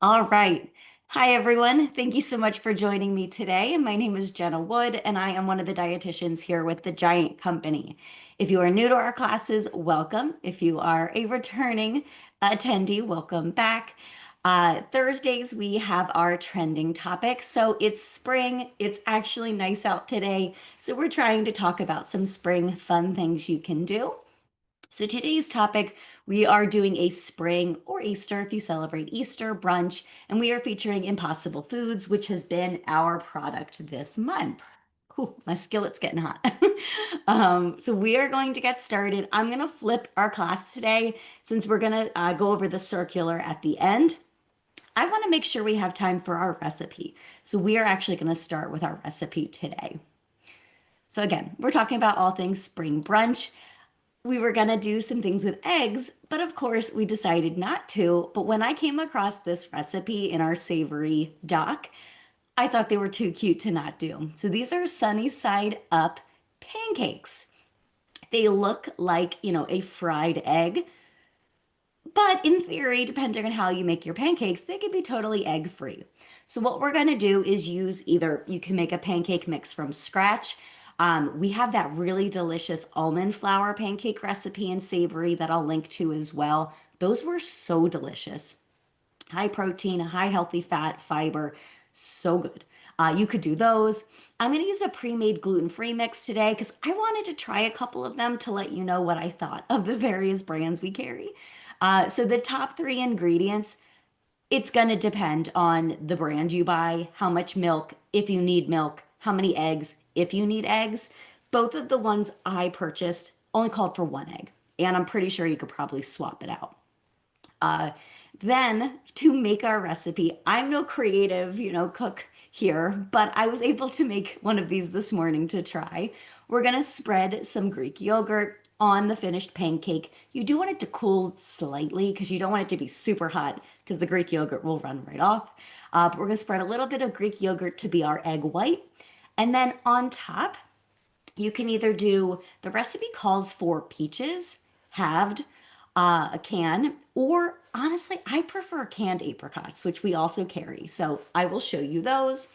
All right. Hi, everyone. Thank you so much for joining me today. My name is Jenna Wood, and I am one of the dietitians here with the Giant Company. If you are new to our classes, welcome. If you are a returning attendee, welcome back. Thursdays, we have our trending topics. So it's spring. It's actually nice out today. So we're trying to talk about some spring fun things you can do. So today's topic, we are doing a spring or Easter if you celebrate Easter brunch, and we are featuring Impossible Foods, which has been our product this month. Cool, my skillet's getting hot. So we are going to get started. I'm going to flip our class today since we're going to go over the circular at the end. I want to make sure we have time for our recipe. So we are actually going to start with our recipe today. So again, we're talking about all things spring brunch. We were going to do some things with eggs, but of course we decided not to. But when I came across this recipe in our savory doc, I thought they were too cute to not do. So these are sunny side up pancakes. They look like, a fried egg, but in theory, depending on how you make your pancakes, they can be totally egg free. So what we're going to do is use either you can make a pancake mix from scratch. We have that really delicious almond flour pancake recipe in savory that I'll link to as well. Those were so delicious. High protein, high healthy fat, fiber, so good. You could do those. I'm going to use a pre-made gluten-free mix today because I wanted to try a couple of them to let you know what I thought of the various brands we carry. So the top three ingredients, it's going to depend on the brand you buy, how much milk, if you need milk, how many eggs, if you need eggs. Both of the ones I purchased only called for one egg, and I'm pretty sure you could probably swap it out. Uh, then to make our recipe, I'm no creative, cook here, but I was able to make one of these this morning to try. We're gonna spread some Greek yogurt on the finished pancake. You do want it to cool slightly because you don't want it to be super hot because the Greek yogurt will run right off. But we're gonna spread a little bit of Greek yogurt to be our egg white. And then on top, you can either do the recipe calls for peaches, halved, a can, or honestly, I prefer canned apricots, which we also carry. So I will show you those.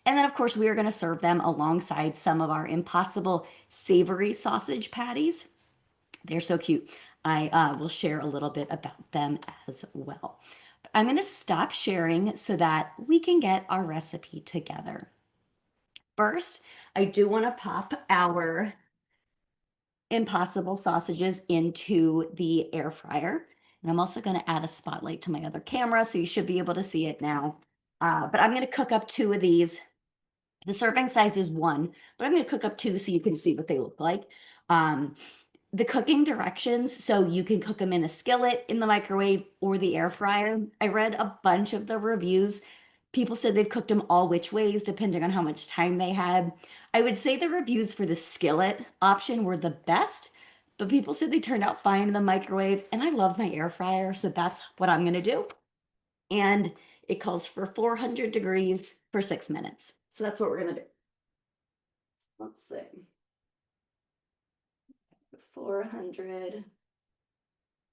And then, of course, we are going to serve them alongside some of our Impossible savory sausage patties. They're so cute. I will share a little bit about them as well. I'm going to stop sharing so that we can get our recipe together. First, I do want to pop our Impossible sausages into the air fryer. And I'm also going to add a spotlight to my other camera, so you should be able to see it now. But I'm going to cook up two of these. The serving size is one, but I'm going to cook up two so you can see what they look like. Um, the cooking directions, so you can cook them in a skillet, in the microwave, or the air fryer. I read a bunch of the reviews. People said they've cooked them all which ways, depending on how much time they had. I would say the reviews for the skillet option were the best, but people said they turned out fine in the microwave, and I love my air fryer, so that's what I'm gonna do. And it calls for 400 degrees for 6 minutes. So that's what we're gonna do. Let's see. 400.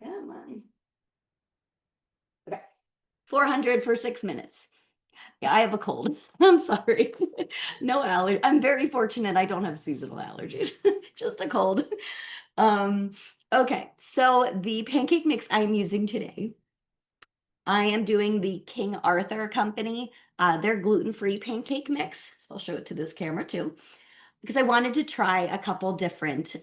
Come on. Okay. 400 for 6 minutes. Yeah, I have a cold. I'm sorry. No allergy. I'm very fortunate I don't have seasonal allergies. Just a cold. Um, okay, so the pancake mix I'm using today, I am doing the King Arthur Company, their gluten-free pancake mix. So I'll show it to this camera too, because I wanted to try a couple different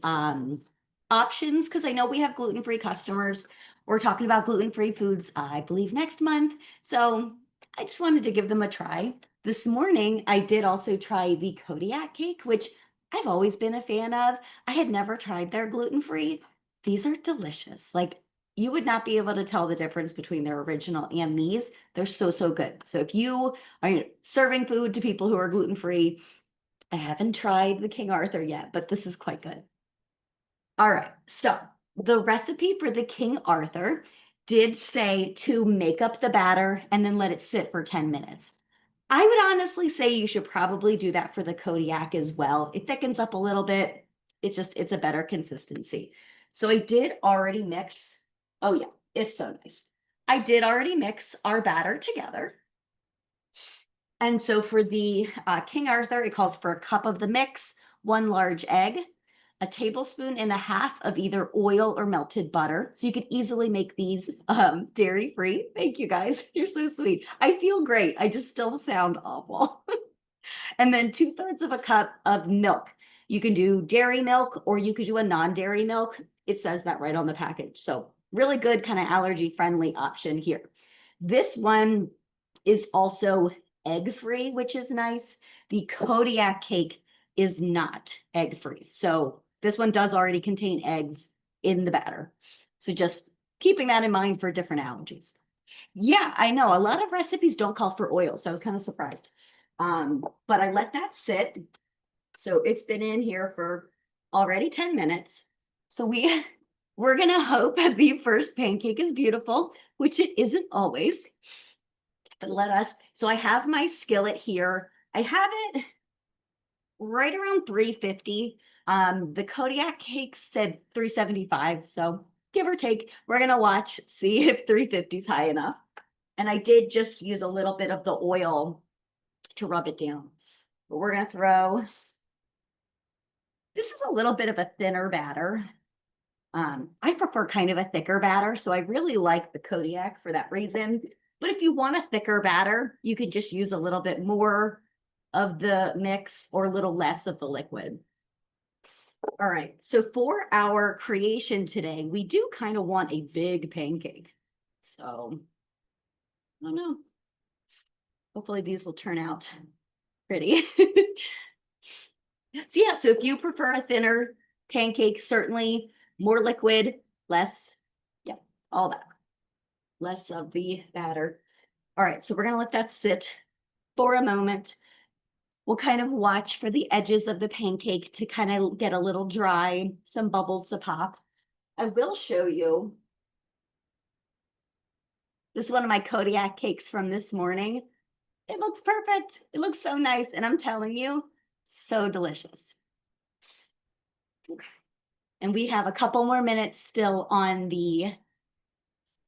options because I know we have gluten-free customers. We're talking about gluten-free foods, I believe, next month. So I just wanted to give them a try. This morning, I did also try the Kodiak cake, which I've always been a fan of. I had never tried their gluten-free. These are delicious. Like, you would not be able to tell the difference between their original and these. They're so, so good. So if you are serving food to people who are gluten-free, I haven't tried the King Arthur yet, but this is quite good. All right, so the recipe for the King Arthur did say to make up the batter and then let it sit for 10 minutes. I would honestly say you should probably do that for the Kodiak as well. It thickens up a little bit. It's a better consistency. So I did already mix. Oh yeah, it's so nice. I did already mix our batter together. And so for the King Arthur, it calls for a cup of the mix, one large egg, a tablespoon and a half of either oil or melted butter. So you could easily make these dairy-free. Thank you guys. You're so sweet. I feel great. I just still sound awful. And then 2/3 of a cup of milk. You can do dairy milk or you could do a non-dairy milk. It says that right on the package. So really good kind of allergy-friendly option here. This one is also egg-free, which is nice. The Kodiak cake is not egg-free. So this one does already contain eggs in the batter. So just keeping that in mind for different allergies. Yeah, I know. A lot of recipes don't call for oil, so I was kind of surprised. But I let that sit. So it's been in here for already 10 minutes. So we're gonna hope that the first pancake is beautiful, which it isn't always. But so I have my skillet here. I have it right around 350. The Kodiak cake said 375, so give or take. We're gonna watch, see if 350 is high enough. And I did just use a little bit of the oil to rub it down. But we're gonna throw, this is a little bit of a thinner batter. I prefer kind of a thicker batter, so I really like the Kodiak for that reason. But if you want a thicker batter, you could just use a little bit more of the mix or a little less of the liquid. All right, so for our creation today, we do kind of want a big pancake. So, I don't know. Hopefully these will turn out pretty. So yeah, so if you prefer a thinner pancake, certainly more liquid, less, yeah, all that, less of the batter. All right, so we're gonna let that sit for a moment. We'll kind of watch for the edges of the pancake to kind of get a little dry, some bubbles to pop. I will show you. This is one of my Kodiak cakes from this morning. It looks perfect. It looks so nice. And I'm telling you, so delicious. And we have a couple more minutes still on the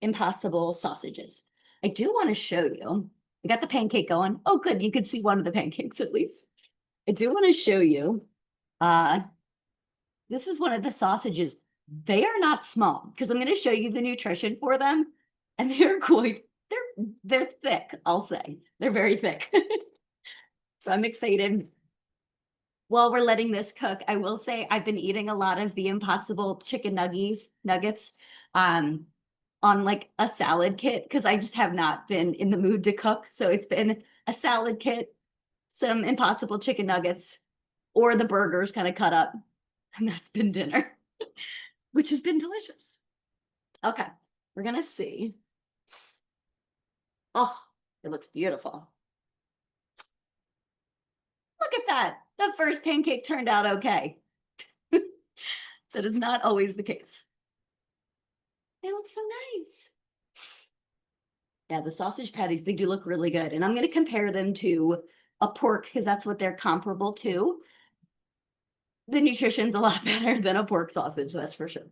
impossible sausages. I do want to show you. I got the pancake going. Oh, good. You could see one of the pancakes at least. I do want to show you. This is one of the sausages. They are not small because I'm going to show you the nutrition for them. And they're thick, I'll say. They're very thick. So I'm excited. While we're letting this cook, I will say I've been eating a lot of the Impossible chicken nuggets on like a salad kit because I just have not been in the mood to cook. So it's been a salad kit, some Impossible chicken nuggets, or the burgers kind of cut up. And that's been dinner, which has been delicious. Okay, we're gonna see. Oh, it looks beautiful. Look at that. The first pancake turned out okay. That is not always the case. They look so nice. Yeah, the sausage patties, they do look really good. And I'm going to compare them to a pork because that's what they're comparable to. The nutrition's a lot better than a pork sausage, that's for sure.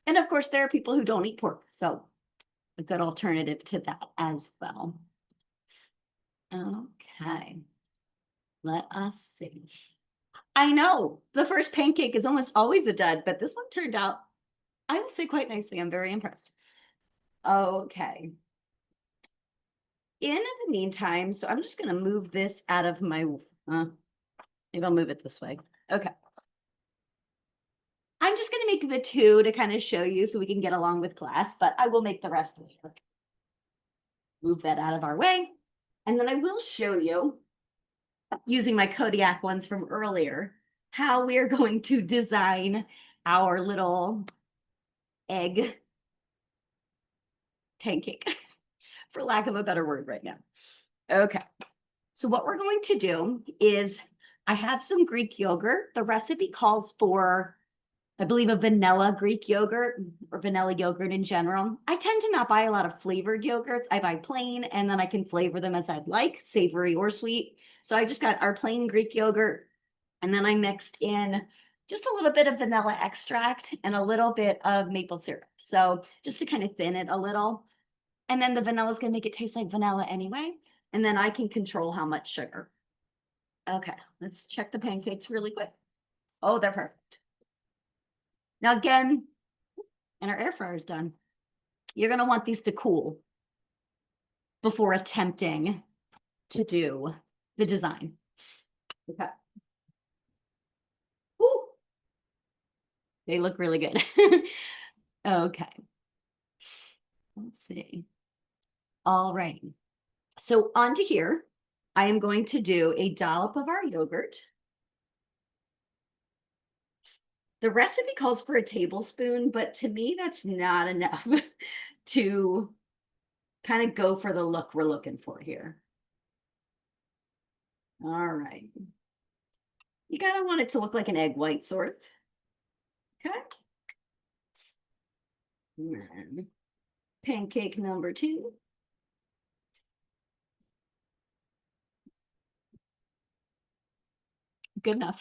And of course, there are people who don't eat pork. So a good alternative to that as well. Okay. Let us see. I know the first pancake is almost always a dud, but this one turned out, I would say, quite nicely. I'm very impressed. Okay. In the meantime, so I'm just going to move this out of my, maybe I'll move it this way. Okay. I'm just going to make the two to kind of show you so we can get along with class, but I will make the rest later. Move that out of our way. And then I will show you, using my Kodiak ones from earlier, how we are going to design our little egg pancake, for lack of a better word right now. Okay, so what we're going to do is I have some Greek yogurt. The recipe calls for, I believe, a vanilla Greek yogurt or vanilla yogurt in general. I tend to not buy a lot of flavored yogurts. I buy plain and then I can flavor them as I'd like, savory or sweet. So I just got our plain Greek yogurt and then I mixed in just a little bit of vanilla extract and a little bit of maple syrup. So just to kind of thin it a little. And then the vanilla is going to make it taste like vanilla anyway. And then I can control how much sugar. Okay, let's check the pancakes really quick. Oh, they're perfect. Now again, and our air fryer is done. You're going to want these to cool before attempting to do the design. Okay. Ooh, they look really good. Okay. Let's see. All right. So onto here, I am going to do a dollop of our yogurt. The recipe calls for a tablespoon, but to me, that's not enough to kind of go for the look we're looking for here. All right. You kind of want it to look like an egg white, sort of. Okay. And pancake number 2. Good enough.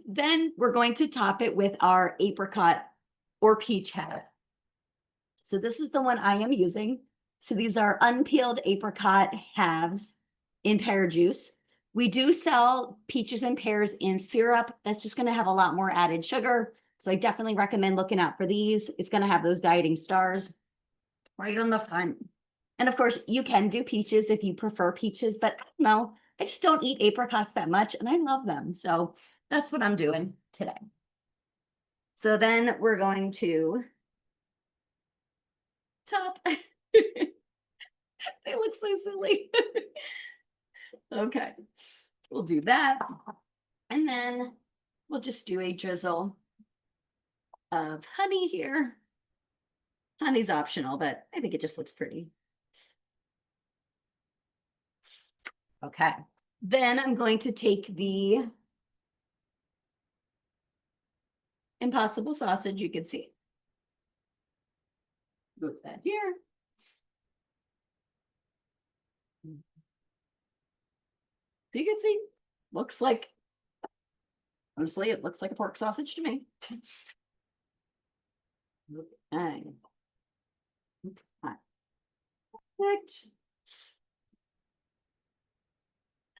Then we're going to top it with our apricot or peach half. So this is the one I am using. So these are unpeeled apricot halves in pear juice. We do sell peaches and pears in syrup. That's just going to have a lot more added sugar. So I definitely recommend looking out for these. It's going to have those dieting stars right on the front. And of course, you can do peaches if you prefer peaches, but no, I just don't eat apricots that much and I love them. So that's what I'm doing today. So then we're going to top. They look so silly. Okay, we'll do that. And then we'll just do a drizzle of honey here. Honey's optional, but I think it just looks pretty. Okay, then I'm going to take the Impossible sausage, you can see. Move that here. So you can see, looks like, honestly, it looks like a pork sausage to me. Okay. Perfect.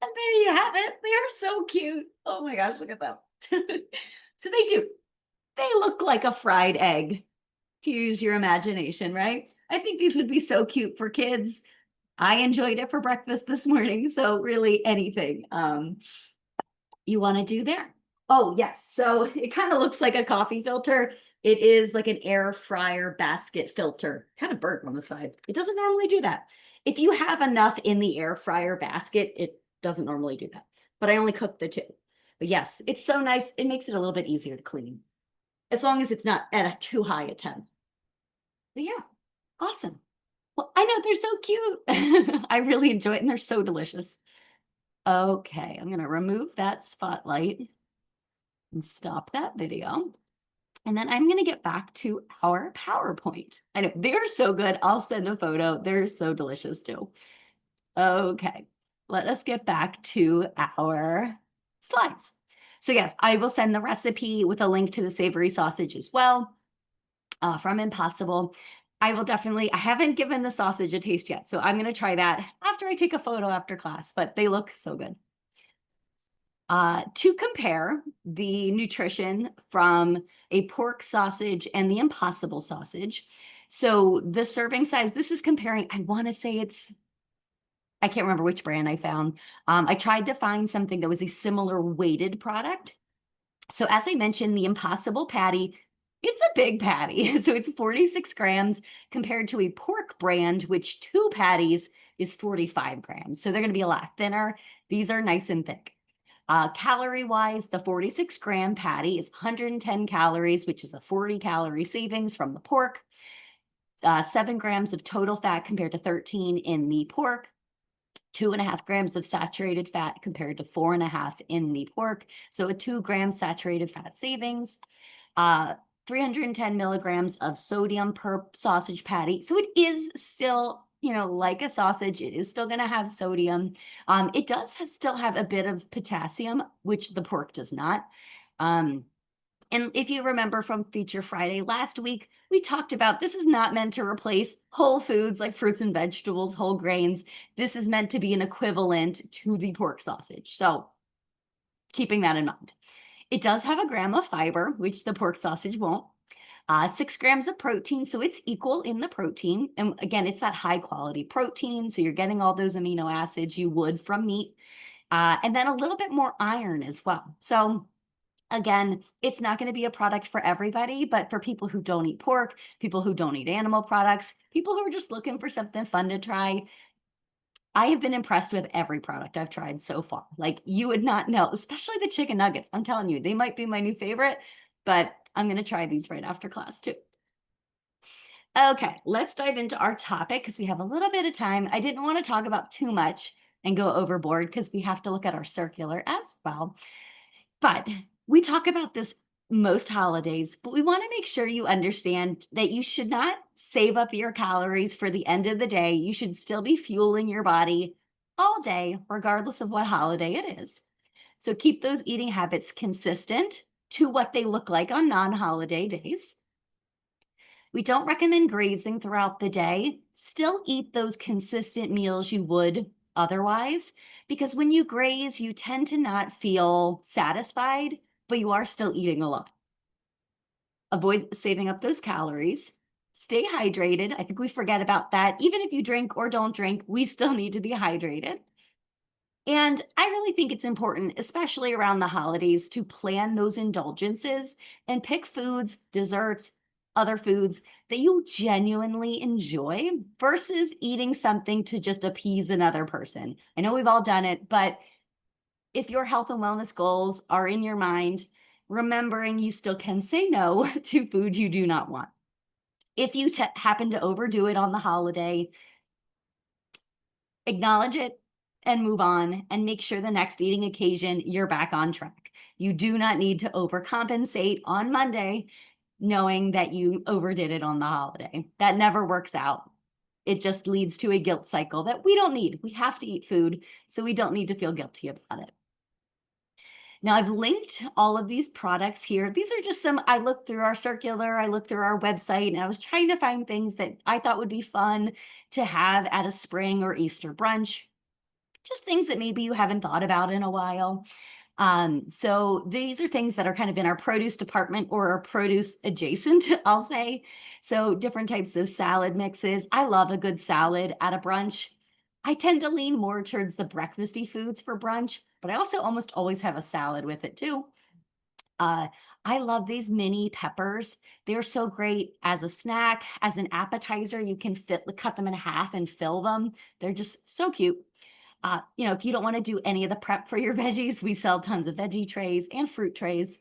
And there you have it. They are so cute. Oh my gosh, look at them. So they do. They look like a fried egg. If you use your imagination, right? I think these would be so cute for kids. I enjoyed it for breakfast this morning. So really anything you want to do there. Oh, yes. So it kind of looks like a coffee filter. It is like an air fryer basket filter, kind of burnt on the side. It doesn't normally do that. If you have enough in the air fryer basket, it doesn't normally do that. But I only cooked the 2. But yes, it's so nice. It makes it a little bit easier to clean, as long as it's not at a too high a temp. But yeah, awesome. Well, I know they're so cute. I really enjoy it, and they're so delicious. Okay, I'm going to remove that spotlight and stop that video. And then I'm going to get back to our PowerPoint. I know they're so good. I'll send a photo. They're so delicious too. Okay, let us get back to our slides. So yes, I will send the recipe with a link to the savory sausage as well from Impossible. I will definitely, I haven't given the sausage a taste yet, so I'm going to try that after I take a photo after class, but they look so good. To compare the nutrition from a pork sausage and the Impossible sausage. So the serving size, this is comparing, I want to say it's, I can't remember which brand I found. I tried to find something that was a similar weighted product. So as I mentioned, the Impossible patty, it's a big patty. So it's 46 grams compared to a pork brand, which 2 patties is 45 grams. So they're going to be a lot thinner. These are nice and thick. Calorie-wise, the 46-gram patty is 110 calories, which is a 40-calorie savings from the pork. 7 grams of total fat compared to 13 in the pork. 2.5 grams of saturated fat compared to 4.5 in the pork. So a 2-gram saturated fat savings. 310 milligrams of sodium per sausage patty. So it is still, you know, like a sausage, it is still going to have sodium. It does still have a bit of potassium, which the pork does not. And And if you remember from Feature Friday last week, we talked about this is not meant to replace whole foods like fruits and vegetables, whole grains. This is meant to be an equivalent to the pork sausage. So keeping that in mind. It does have a gram of fiber, which the pork sausage won't. 6 grams of protein, so it's equal in the protein. And again, it's that high quality protein, so you're getting all those amino acids you would from meat. And then a little bit more iron as well. So again, it's not going to be a product for everybody, but for people who don't eat pork, people who don't eat animal products, people who are just looking for something fun to try, I have been impressed with every product I've tried so far. Like you would not know, especially the chicken nuggets. I'm telling you, they might be my new favorite, but I'm going to try these right after class too. Okay, let's dive into our topic because we have a little bit of time. I didn't want to talk about too much and go overboard because we have to look at our circular as well. But we talk about this most holidays, but we want to make sure you understand that you should not save up your calories for the end of the day. You should still be fueling your body all day, regardless of what holiday it is. So keep those eating habits consistent to what they look like on non-holiday days. We don't recommend grazing throughout the day. Still eat those consistent meals you would otherwise, because when you graze, you tend to not feel satisfied, but you are still eating a lot. Avoid saving up those calories. Stay hydrated. I think we forget about that. Even if you drink or don't drink, we still need to be hydrated. And I really think it's important, especially around the holidays, to plan those indulgences and pick foods, desserts, other foods that you genuinely enjoy versus eating something to just appease another person. I know we've all done it, but if your health and wellness goals are in your mind, remembering you still can say no to food you do not want. If you happen to overdo it on the holiday, acknowledge it and move on and make sure the next eating occasion you're back on track. You do not need to overcompensate on Monday knowing that you overdid it on the holiday. That never works out. It just leads to a guilt cycle that we don't need. We have to eat food, so we don't need to feel guilty about it. Now, I've linked all of these products here. These are just some, I looked through our circular, I looked through our website, and I was trying to find things that I thought would be fun to have at a spring or Easter brunch. Just things that maybe you haven't thought about in a while. So these are things that are kind of in our produce department or our produce adjacent, I'll say. So different types of salad mixes. I love a good salad at a brunch. I tend to lean more towards the breakfasty foods for brunch, but I also almost always have a salad with it too. Uh, I love these mini peppers. They're so great as a snack, as an appetizer. You can cut them in half and fill them. They're just so cute. If you don't want to do any of the prep for your veggies, we sell tons of veggie trays and fruit trays.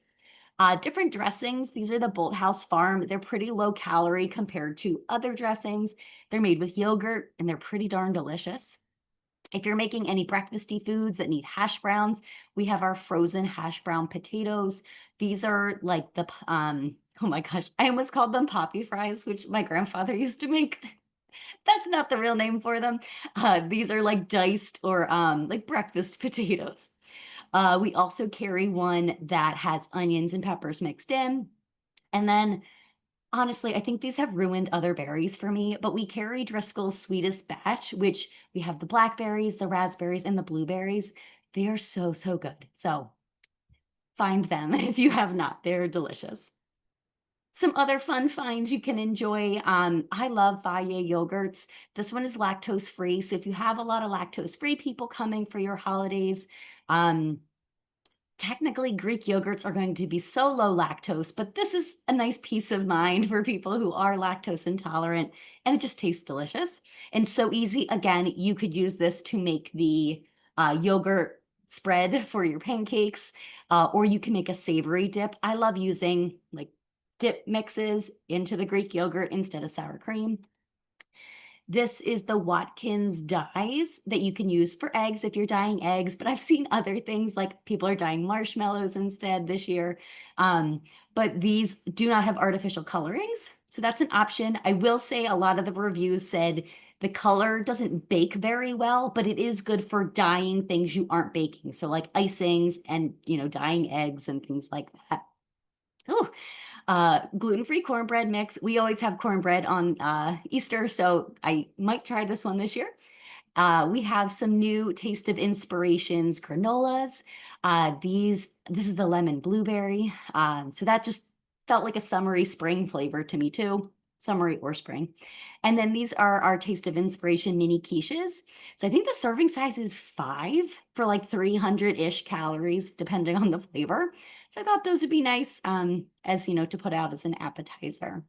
Different dressings. These are the Bolthouse Farm. They're pretty low calorie compared to other dressings. They're made with yogurt and they're pretty darn delicious. If you're making any breakfasty foods that need hash browns, we have our frozen hash brown potatoes. These are like oh my gosh, I almost called them poppy fries, which my grandfather used to make. That's not the real name for them. These are like diced or like breakfast potatoes. We also carry one that has onions and peppers mixed in. And then honestly, I think these have ruined other berries for me, but we carry Driscoll's Sweetest Batch, which we have the blackberries, the raspberries, and the blueberries. They are so, so good. So find them if you have not. They're delicious. Some other fun finds you can enjoy. I love Valle yogurts. This one is lactose free. So if you have a lot of lactose free people coming for your holidays, technically Greek yogurts are going to be so low lactose, but this is a nice peace of mind for people who are lactose intolerant, and it just tastes delicious and so easy. Again, you could use this to make the yogurt spread for your pancakes, or you can make a savory dip. I love using like dip mixes into the Greek yogurt instead of sour cream. This is the Watkins dyes that you can use for eggs if you're dyeing eggs, but I've seen other things like people are dyeing marshmallows instead this year. But these do not have artificial colorings, so that's an option. I will say a lot of the reviews said the color doesn't bake very well, but it is good for dyeing things you aren't baking. So like icings and, dyeing eggs and things like that. Ooh, gluten-free cornbread mix. We always have cornbread on Easter, so I might try this one this year. We have some new Taste of Inspirations granolas. This is the lemon blueberry. So that just felt like a summery spring flavor to me too, summery or spring. And then these are our Taste of Inspiration mini quiches. So I think the serving size is 5 for like 300-ish calories, depending on the flavor. So I thought those would be nice, as you know, to put out as an appetizer.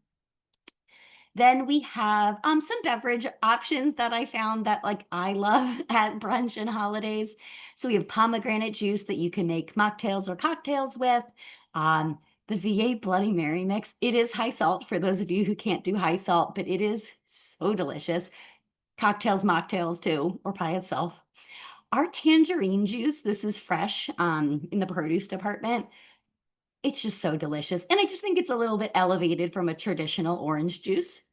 Then we have some beverage options that I found that like I love at brunch and holidays. So we have pomegranate juice that you can make mocktails or cocktails with. Um, the V8 Bloody Mary mix. It is high salt for those of you who can't do high salt, but it is so delicious. Cocktails, mocktails too, or by itself. Our tangerine juice, this is fresh in the produce department. It's just so delicious. And I just think it's a little bit elevated from a traditional orange juice.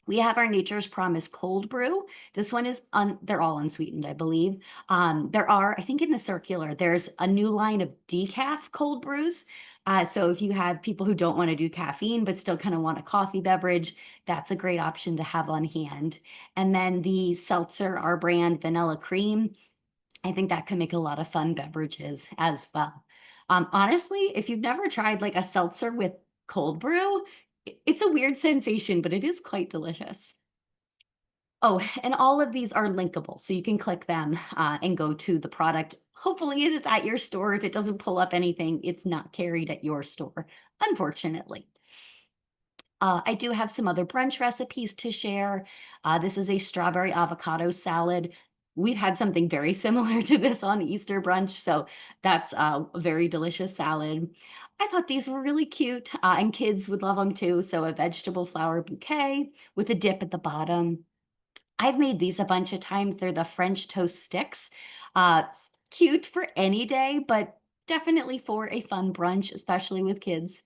We have our Nature's Promise cold brew. This one is they're all unsweetened, I believe. I think in the circular, there's a new line of decaf cold brews. So if you have people who don't want to do caffeine, but still kind of want a coffee beverage, that's a great option to have on hand. And then the seltzer, our brand vanilla cream, I think that can make a lot of fun beverages as well. Honestly, if you've never tried like a seltzer with cold brew, it's a weird sensation, but it is quite delicious. Oh, and all of these are linkable, so you can click them and go to the product. Hopefully, it is at your store. If it doesn't pull up anything, it's not carried at your store, unfortunately. I do have some other brunch recipes to share. This is a strawberry avocado salad. We've had something very similar to this on Easter brunch, so that's a very delicious salad. I thought these were really cute, and kids would love them too. So a vegetable flour bouquet with a dip at the bottom. I've made these a bunch of times. They're the French toast sticks. It's cute for any day, but definitely for a fun brunch, especially with kids.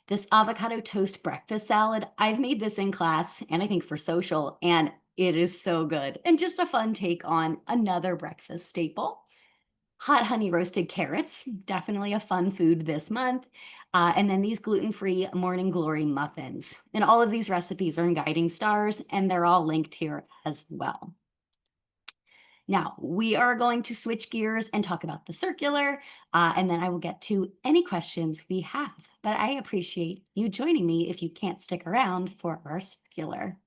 This avocado toast breakfast salad, I've made this in class and I think for social, and it is so good. And just a fun take on another breakfast staple. Hot honey roasted carrots, definitely a fun food this month. And then these gluten-free morning glory muffins. And all of these recipes are in Guiding Stars, and they're all linked here as well. Now, we are going to switch gears and talk about the circular, and then I will get to any questions we have. But I appreciate you joining me if you can't stick around for our circular.